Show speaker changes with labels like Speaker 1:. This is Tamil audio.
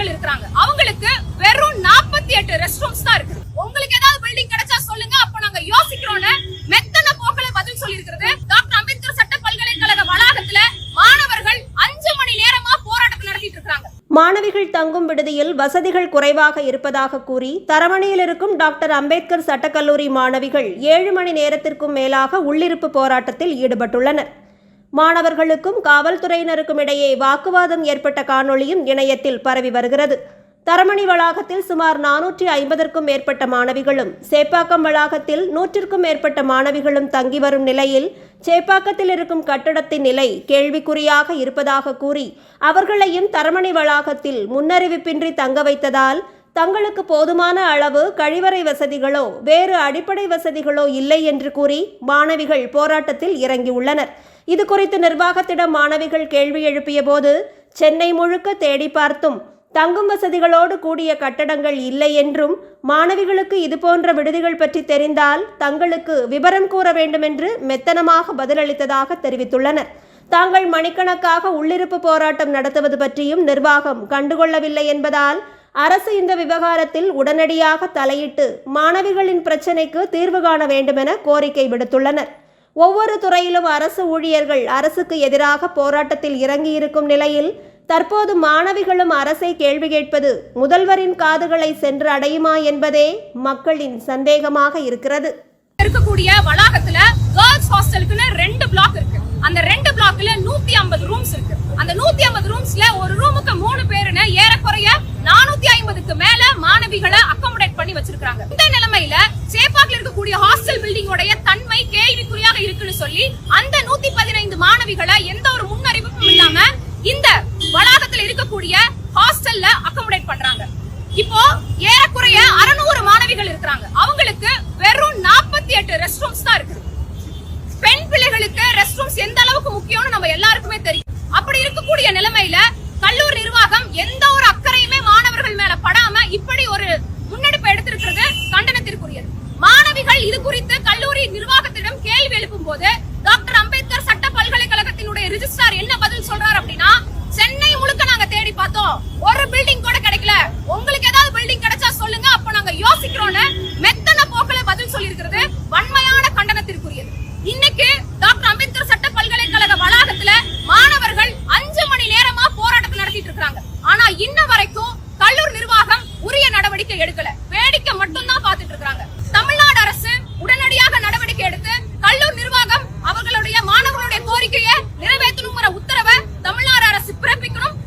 Speaker 1: மாணவிகள் இருக்காங்க. அவங்களுக்கு வெறும் 48 ரெஸ்ட் ரூம்ஸ் தான் இருக்கு. உங்களுக்கு ஏதாவது பில்டிங் கிடைச்சா சொல்லுங்க, அப்ப நாங்க யோசிக்கிறோம்னு மெத்தன போக்கல பதில் சொல்லி இருக்கிறது. டாக்டர் அம்பேத்கர் சட்ட பல்கலைக்கழக வளாகத்துல மாணவர்கள் 5 மணி நேரமா போராட்டம் நடத்திட்டு இருக்காங்க.
Speaker 2: மாணவிகள் தங்கும் விடுதியில் வசதிகள் குறைவாக இருப்பதாக கூறி தரமணியில் இருக்கும் டாக்டர் அம்பேத்கர் சட்டக்கல்லூரி மாணவிகள் 7 மணி நேரத்திற்கும் மேலாக உள்ளிருப்பு போராட்டத்தில் ஈடுபட்டுள்ளனர். மாணவர்களுக்கும் காவல்துறையினருக்கும் இடையே வாக்குவாதம் ஏற்பட்ட காணொளியும் இணையத்தில் பரவி வருகிறது. தரமணி வளாகத்தில் சுமார் 450க்கும் மேற்பட்ட மாணவிகளும், சேப்பாக்கம் வளாகத்தில் 100க்கும் மேற்பட்ட மாணவிகளும் தங்கி வரும் நிலையில் சேப்பாக்கத்தில் இருக்கும் கட்டடத்தின் நிலை கேள்விக்குறியாக இருப்பதாக கூறி அவர்களையும் தரமணி வளாகத்தில் முன்னறிவிப்பின்றி தங்க வைத்ததால் தங்களுக்கு போதுமான அளவு கழிவறை வசதிகளோ வேறு அடிப்படை வசதிகளோ இல்லை என்று கூறி மாணவிகள் போராட்டத்தில் இறங்கியுள்ளனர். இது குறித்து நிர்வாகத்திடம் மாணவிகள் கேள்வி எழுப்பிய போது, சென்னை முழுக்க தேடி பார்த்தும் தங்கும் வசதிகளோடு கூடிய கட்டடங்கள் இல்லை என்றும், மாணவிகளுக்கு இதுபோன்ற விடுதிகள் பற்றி தெரிந்தால் தங்களுக்கு விபரம் கூற வேண்டுமென்று மெத்தனமாக பதிலளித்ததாக தெரிவித்துள்ளனர். தாங்கள் மணிக்கணக்காக உள்ளிருப்பு போராட்டம் நடத்துவது பற்றியும் நிர்வாகம் கண்டுகொள்ளவில்லை என்பதால் அரசு இந்த விவகாரத்தில் உடனடியாக தலையிட்டு மாணவிகளின் பிரச்சினைக்கு தீர்வு காண வேண்டுமென கோரிக்கை விடுத்துள்ளனர். ஒவ்வொரு துறையிலும் அரசு ஊழியர்கள் அரசுக்கு எதிராக போராட்டத்தில் இறங்கியிருக்கும் நிலையில் தற்போது மாணவிகளும் அரசை கேள்வி கேட்பது முதல்வரின் காதுகளை சென்று அடையுமா என்பதே மக்களின் சந்தேகமாக இருக்கிறது.
Speaker 1: இருக்கக்கூடிய வளாகத்துல கேர்ள்ஸ் ஹாஸ்டலுக்குன்னு 2 பிளாக் இருக்கு. அந்த 2 பிளாக்ல 150 ரூம்ஸ் இருக்கு. அந்த 150 ரூம்ஸ்ல ஒரு ரூமுக்கு 3 பேருன்னு ஏறக்குறைய 450க்கு மேல மாணவிகளை அகாமடேட் பண்ணி வச்சிருக்காங்க. இந்த நிலைமையில சேப்பாக்ல இருக்கக்கூடிய ஹாஸ்டல் பில்டிங்கோட தன்மை கேள்விக்குறியாக இருக்குன்னு சொல்லி அந்த 115 மாணவிகளை எந்த ஒரு முன்னறிவிப்பும் இல்லாம இந்த வளாகத்தில் இருக்கக்கூடிய ஹாஸ்டல்ல அகாமடேட் பண்றாங்க. இப்போ ஏறக்குறைய 600 மாணவிகள் இருக்காங்க. அவங்களுக்கு வெறும் 48 ரெஸ்ட் ரூம்ஸ் தான் இருக்கு. பெண் பிள்ளைகளுக்கு ரெஸ்ட் ரூம்ஸ் எந்த அளவுக்கு முக்கியம்னு நம்ம எல்லாருக்குமே தெரியும். அப்படி இருக்கக்கூடிய நிலைமையில கல்லூரி நிர்வாகம் எந்த ஒரு அக்கறையுமே மாணவர்கள் மேல படாம இப்படி ஒரு முன்னெடுப்பு எடுத்திருக்கிறது கண்டனத்திற்குரியது. மாணவிகள் இது குறித்து கல்லூரி நிர்வாகத்திடம் கேள்வி எழுப்பும் போது டாக்டர் அம்பேத்கர் சட்ட பல்கலைக்கழகத்தினுடைய ரிஜிஸ்ட்ரார் என்ன பதில் சொல்றாரு அப்படின்னா, சென்னை முழுக்க நாங்க தேடி பார்த்தோம், ஒரு பில்டிங் கூட கிடைக்கல. உங்களுக்கு ஏதாவது பில்டிங் கிடைச்சா சொல்லுங்க, அப்ப நாங்க யோசிக்கிறோம்னு மெத்தன போக்கல பதில் சொல்லி இருக்கிறது வன்மையான கண்டனத்திற்குரியது. இன்னைக்கு டாக்டர் அம்பேத்கர் சட்ட பல்கலைக்கழக வளாகத்துல மாணவர்கள் 5 மணி நேரமா போராட்டம் நடத்திட்டு இருக்காங்க. ஆனா இன்ன வரைக்கும்